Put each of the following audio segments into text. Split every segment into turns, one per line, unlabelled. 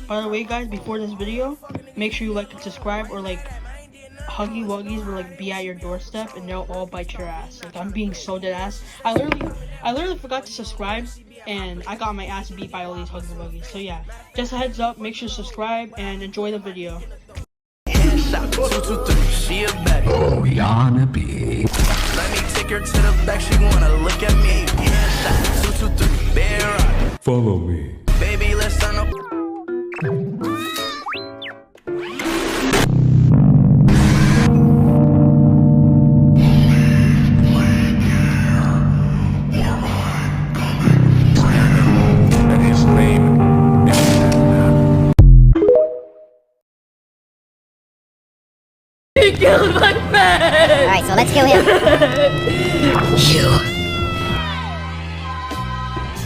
By the way, guys, before this video, make sure you like and subscribe, or like Huggy Wuggies will like be at your doorstep and they'll all bite your ass. Like, I'm being so dead ass. I literally forgot to subscribe and I got my ass beat by all these Huggy Wuggies. So yeah, just a heads up, make sure to subscribe and enjoy the video.
Oh, Yana B. Let me take her to the back, she wanna look at me. Headshot, 2, 2, 3, bear.
Follow me.
Baby, let's turn up.
He killed my friend!
Alright, so let's kill him.
You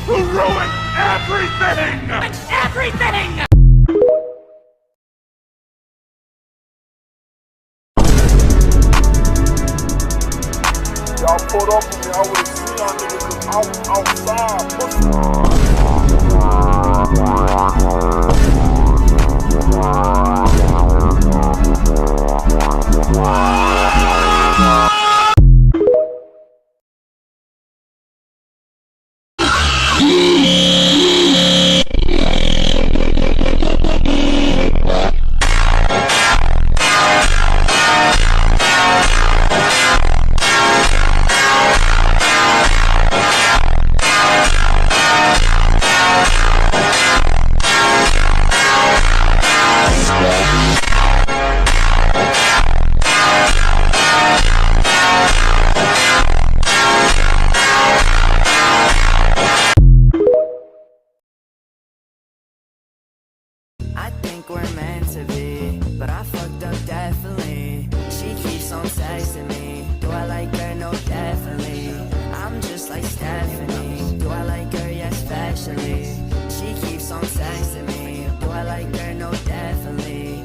Will ruin everything!
Everything!
Y'all pulled up with me, I would've seen y'all niggas cause I was outside.
I think we're meant to be, but I fucked up definitely. She keeps on texting me. Do I like her? No, definitely. I'm just like Stephanie. Do I like her? Yes, especially. She keeps on texting me. Do I like her? No, definitely.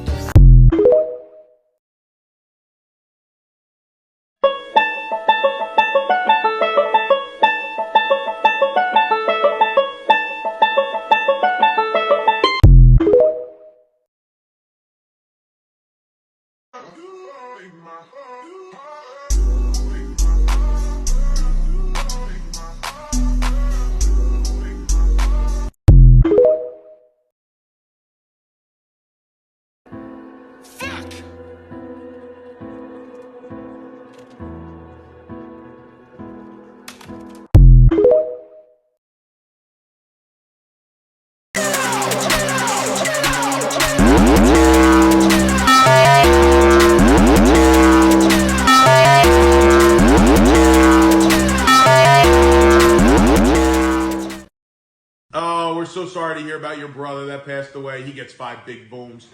Oh, we're so sorry to hear about your brother that passed away. He gets 5 big booms.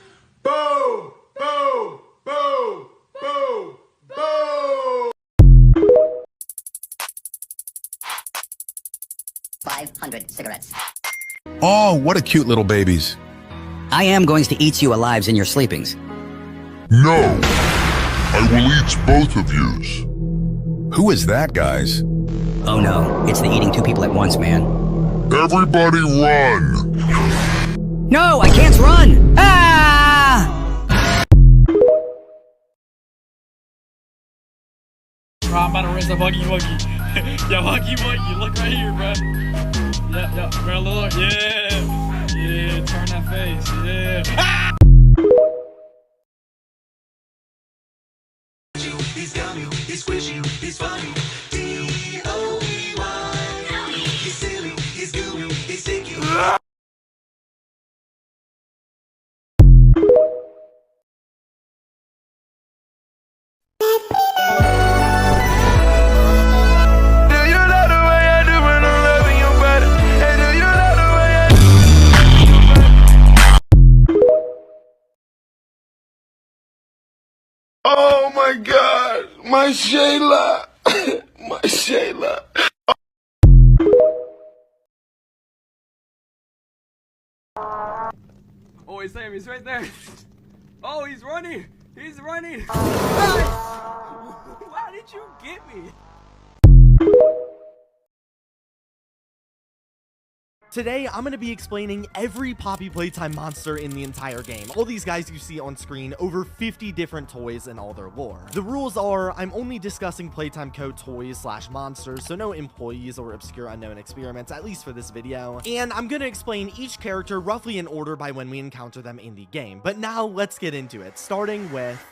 Boom! Boom! Boom! Boom! Boom!
500 cigarettes.
Oh, what a cute little babies.
I am going to eat you alive in your sleepings.
No, I will eat both of yous.
Who is that, guys?
Oh no, it's the eating 2 people at once, man.
Everybody run!
No, I can't run! Ah!
Bro, I'm about to raise a Huggy Wuggy. Yo, Huggy Wuggy, look right here, bro. Yeah, bro, look, yeah, turn that face, yeah. Ah!
He's gummy, he's squishy, he's funny. D-O-E-Y. He's silly, he's gooey, he's sticky.
Oh my God, my Shayla, my Shayla.
Oh, it's him, he's right there. Oh, he's running. He's running. Why did you get me?
Today, I'm going to be explaining every Poppy Playtime monster in the entire game. All these guys you see on screen, over 50 different toys and all their lore. The rules are, I'm only discussing Playtime Co. toys / monsters, so no employees or obscure unknown experiments, at least for this video. And I'm going to explain each character roughly in order by when we encounter them in the game. But now, let's get into it, starting with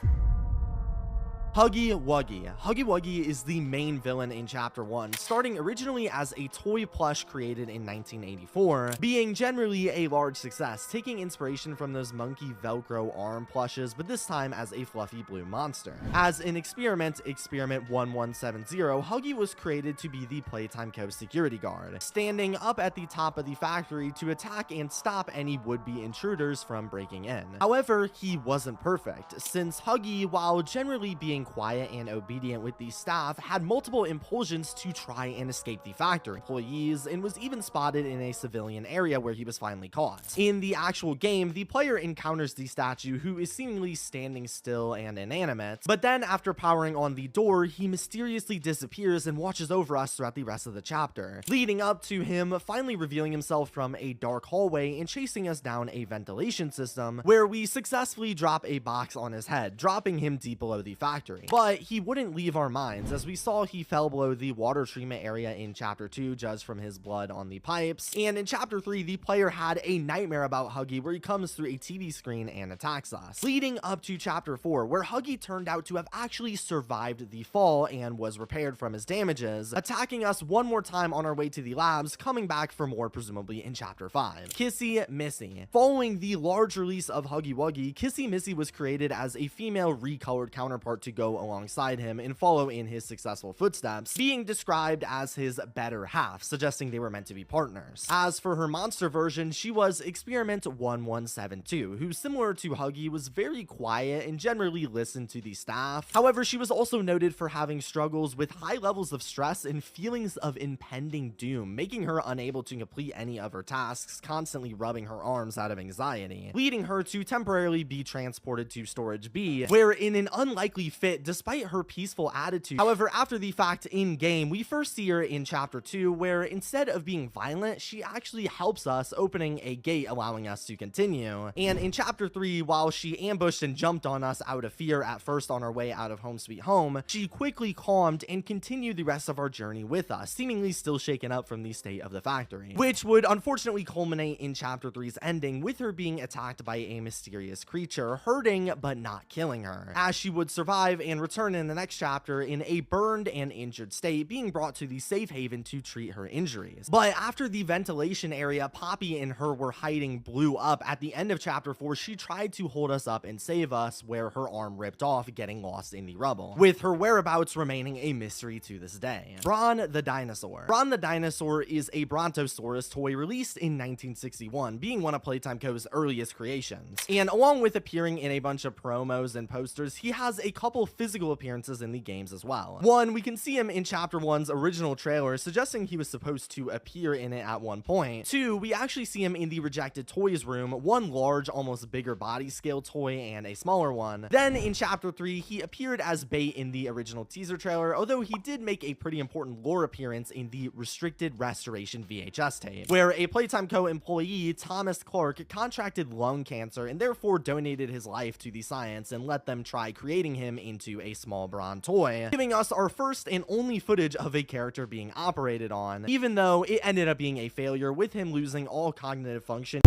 Huggy Wuggy. Huggy Wuggy is the main villain in Chapter 1, starting originally as a toy plush created in 1984, being generally a large success, taking inspiration from those monkey Velcro arm plushes, but this time as a fluffy blue monster. As an experiment, Experiment 1170, Huggy was created to be the Playtime Co. security guard, standing up at the top of the factory to attack and stop any would-be intruders from breaking in. However, he wasn't perfect, since Huggy, while generally being quiet and obedient with the staff, had multiple impulsions to try and escape the factory employees, and was even spotted in a civilian area where he was finally caught. In the actual game, the player encounters the statue, who is seemingly standing still and inanimate, but then after powering on the door, he mysteriously disappears and watches over us throughout the rest of the chapter, leading up to him finally revealing himself from a dark hallway and chasing us down a ventilation system, where we successfully drop a box on his head, dropping him deep below the factory. But he wouldn't leave our minds, as we saw he fell below the water treatment area in Chapter 2, judged from his blood on the pipes, and in Chapter 3, the player had a nightmare about Huggy where he comes through a TV screen and attacks us, leading up to Chapter 4, where Huggy turned out to have actually survived the fall and was repaired from his damages, attacking us one more time on our way to the labs, coming back for more presumably in Chapter 5. Kissy Missy. Following the large release of Huggy Wuggy, Kissy Missy was created as a female recolored counterpart to go alongside him and follow in his successful footsteps, being described as his better half, suggesting they were meant to be partners. As for her monster version, she was Experiment 1172, who, similar to Huggy, was very quiet and generally listened to the staff. However, she was also noted for having struggles with high levels of stress and feelings of impending doom, making her unable to complete any of her tasks, constantly rubbing her arms out of anxiety, leading her to temporarily be transported to Storage B, where in an unlikely fit, despite her peaceful attitude. However, after the fact in-game, we first see her in Chapter 2, where instead of being violent, she actually helps us, opening a gate allowing us to continue. And in Chapter 3, while she ambushed and jumped on us out of fear at first on our way out of Home Sweet Home, she quickly calmed and continued the rest of our journey with us, seemingly still shaken up from the state of the factory, which would unfortunately culminate in Chapter 3's ending with her being attacked by a mysterious creature, hurting but not killing her, as she would survive and return in the next chapter in a burned and injured state, being brought to the safe haven to treat her injuries. But after the ventilation area Poppy and her were hiding blew up at the end of Chapter 4, she tried to hold us up and save us, where her arm ripped off, getting lost in the rubble, with her whereabouts remaining a mystery to this day. Bron the dinosaur. Bron the dinosaur is a Brontosaurus toy released in 1961, being one of Playtime Co.'s earliest creations, and along with appearing in a bunch of promos and posters, he has a couple physical appearances in the games as well. One, we can see him in Chapter 1's original trailer, suggesting he was supposed to appear in it at one point. Two, we actually see him in the Rejected Toys room, one large, almost bigger body scale toy and a smaller one. Then in Chapter 3, he appeared as bait in the original teaser trailer, although he did make a pretty important lore appearance in the Restricted Restoration VHS tape, where a Playtime Co. employee, Thomas Clark, contracted lung cancer and therefore donated his life to the science and let them try creating him into a small Bron toy, giving us our first and only footage of a character being operated on, even though it ended up being a failure, with him losing all cognitive function.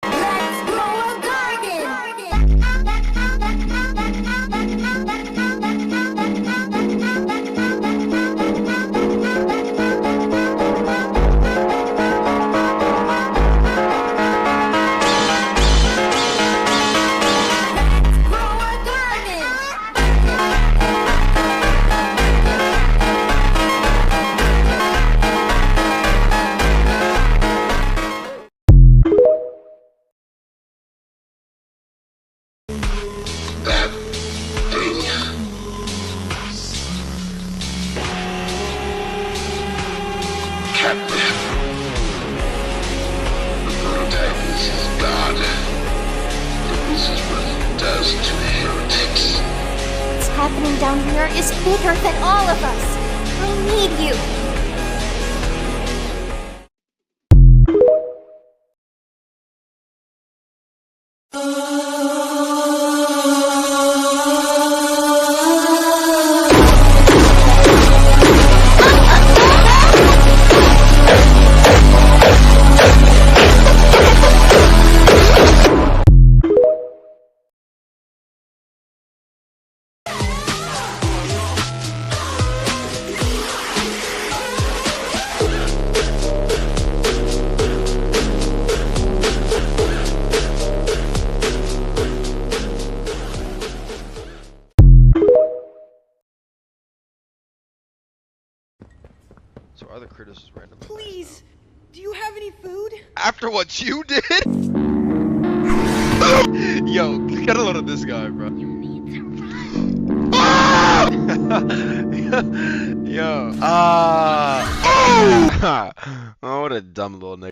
Let's grow a garden! down here is bigger than all of us. I need you.
So are the critters just random?
Please, do you have any food?
After what you did? Yo, get a load of this guy, bro. You need some Yo, oh, what a dumb little nigga.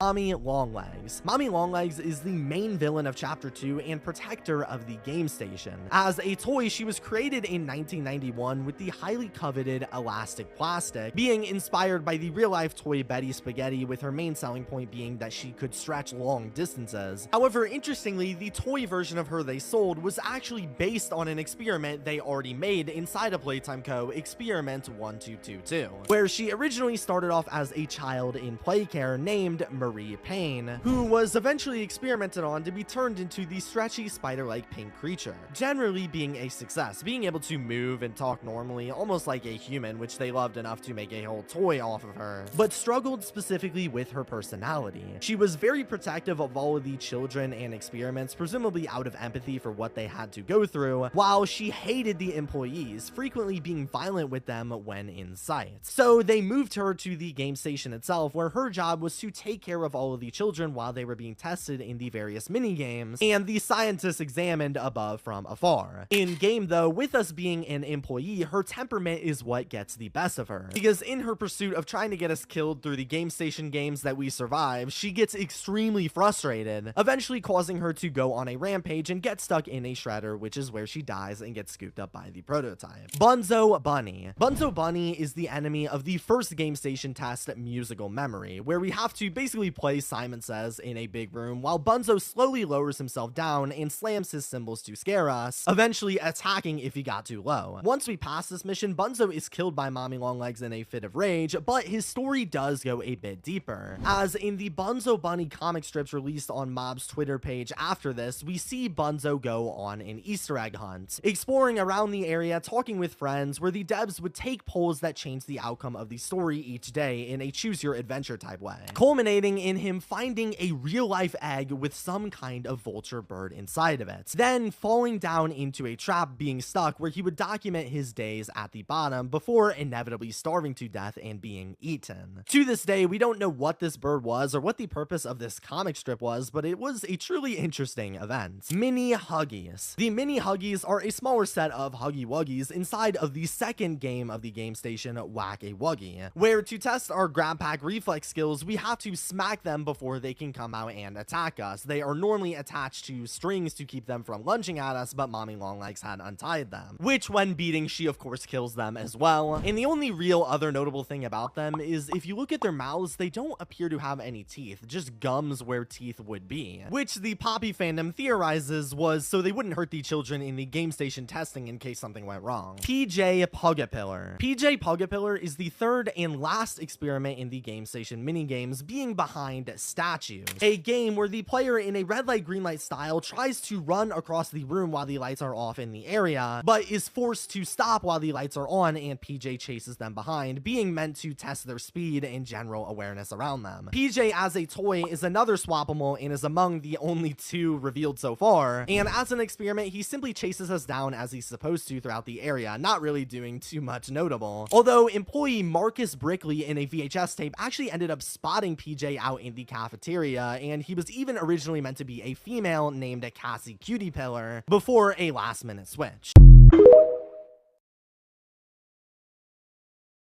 Mommy Longlegs. Mommy Longlegs is the main villain of Chapter 2 and protector of the game station. As a toy, she was created in 1991 with the highly coveted elastic plastic, being inspired by the real-life toy Betty Spaghetti, with her main selling point being that she could stretch long distances. However, interestingly, the toy version of her they sold was actually based on an experiment they already made inside of Playtime Co. Experiment 1222, where she originally started off as a child in play care named Marie Payne, who was eventually experimented on to be turned into the stretchy spider-like pink creature, generally being a success, being able to move and talk normally, almost like a human, which they loved enough to make a whole toy off of her, but struggled specifically with her personality. She was very protective of all of the children and experiments, presumably out of empathy for what they had to go through, while she hated the employees, frequently being violent with them when in sight. So they moved her to the game station itself, where her job was to take care of all of the children while they were being tested in the various mini games, and the scientists examined above from afar. In game though, with us being an employee, her temperament is what gets the best of her, because in her pursuit of trying to get us killed through the game station games that we survive, she gets extremely frustrated, eventually causing her to go on a rampage and get stuck in a shredder, which is where she dies and gets scooped up by the prototype. Bunzo Bunny. Bunzo Bunny is the enemy of the first game station test, Musical Memory, where we have to basically play Simon Says in a big room while Bunzo slowly lowers himself down and slams his cymbals to scare us, eventually attacking if he got too low. Once we pass this mission, Bunzo is killed by Mommy Longlegs in a fit of rage, but his story does go a bit deeper, as in the Bunzo Bunny comic strips released on Mob's Twitter page after this, we see Bunzo go on an Easter egg hunt, exploring around the area, talking with friends, where the devs would take polls that change the outcome of the story each day in a choose your adventure type way, culminating in him finding a real-life egg with some kind of vulture bird inside of it, then falling down into a trap, being stuck, where he would document his days at the bottom before inevitably starving to death and being eaten. To this day, we don't know what this bird was or what the purpose of this comic strip was, but it was a truly interesting event. Mini Huggies. The Mini Huggies are a smaller set of Huggy Wuggies inside of the second game of the game station, Whack a Wuggy, where to test our grab pack reflex skills, we have to smack them before they can come out and attack us. They are normally attached to strings to keep them from lunging at us, but Mommy Longlegs had untied them, which when beating, she of course kills them as well. And the only real other notable thing about them is if you look at their mouths, they don't appear to have any teeth, just gums where teeth would be, which the Poppy fandom theorizes was so they wouldn't hurt the children in the game station testing in case something went wrong. PJ Pugapillar. PJ Pugapillar is the third and last experiment in the game station minigames, being behind Statues, a game where the player in a red light green light style tries to run across the room while the lights are off in the area, but is forced to stop while the lights are on, and PJ chases them behind, being meant to test their speed and general awareness around them. PJ as a toy is another swappable and is among the only two revealed so far, and as an experiment he simply chases us down as he's supposed to throughout the area, not really doing too much notable. Although employee Marcus Brickley in a VHS tape actually ended up spotting PJ out in the cafeteria, and he was even originally meant to be a female named Cassie Cutie Pillar before a last minute switch.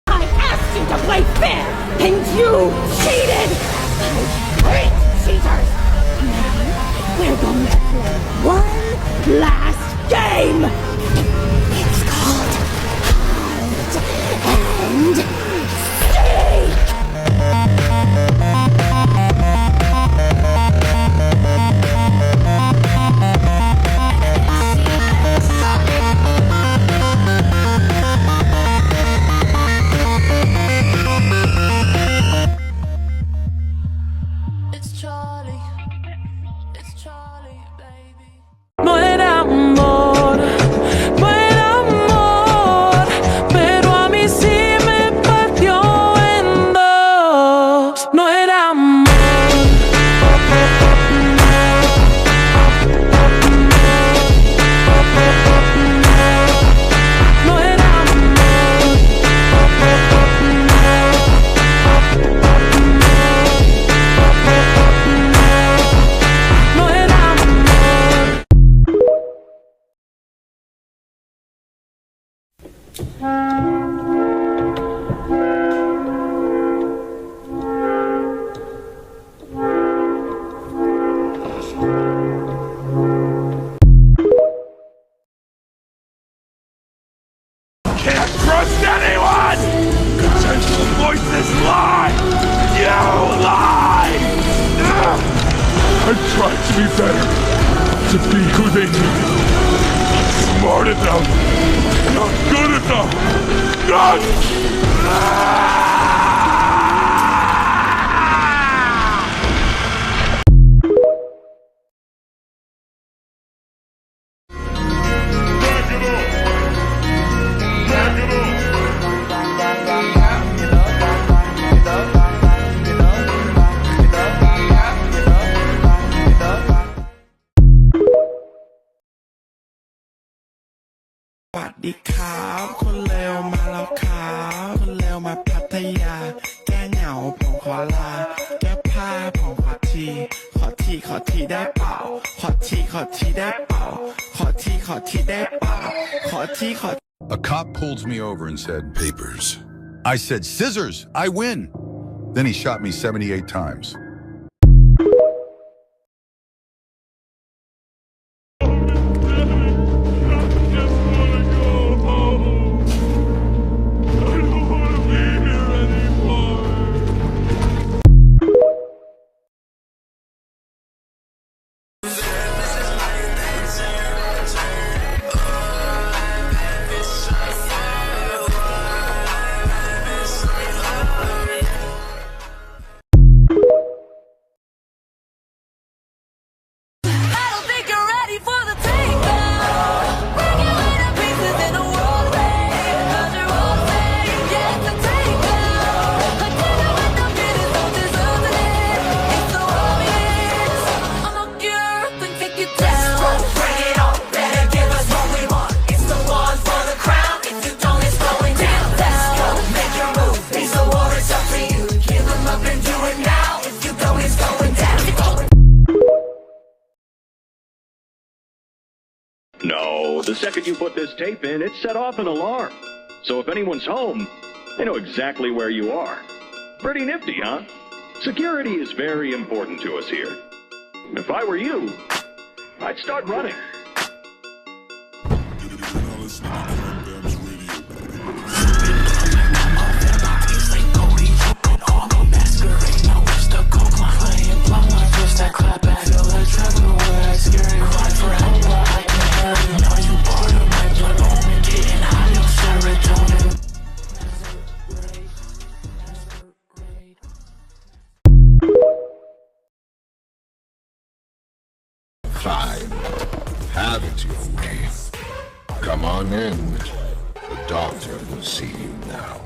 I asked you to play fair, and you cheated! I hate cheaters!
We're going to play one last game! It's called Hide and Seek!
No era amor, pero a mí sí me partió en dos. No era amor. No era amor. No era amor.
Can't trust anyone! Potential voices lie! You lie! I tried to be better, to be who they needed. Not smart enough, not good enough, not...
A cop pulls me over and said, "Papers." I said, "Scissors, I win." Then he shot me 78 times.
No, the second you put this tape in, it set off an alarm. So if anyone's home, they know exactly where you are. Pretty nifty, huh? Security is very important to us here. If I were you, I'd start running.
Fine. Have it your way. Come on in. The doctor will see you now.